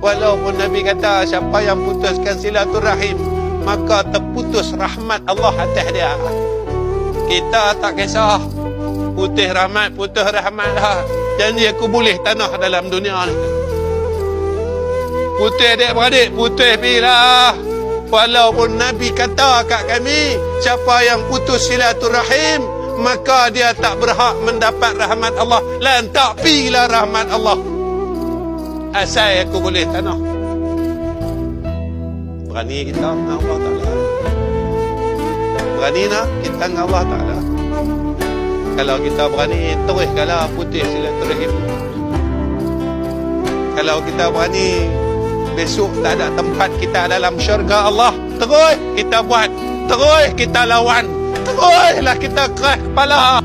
Walaupun Nabi kata siapa yang putuskan silaturahim, maka terputus rahmat Allah atas dia. Kita tak kisah putus rahmat lah. Janji aku boleh tanah dalam dunia ni. Putus adik-beradik, putus bila. Walaupun Nabi kata kat kami, siapa yang putus silaturahim, maka dia tak berhak mendapat rahmat Allah. Lantak pilah rahmat Allah. Asal aku boleh tanah. Berani kita dengan Allah Ta'ala. Berani nak kita dengan Allah Ta'ala. Kalau kita berani, terus kalau putih silaturahim. Kalau kita berani, besok tak ada tempat kita dalam syurga Allah, terus kita buat, terus kita lawan, teruslah kita keras kepala.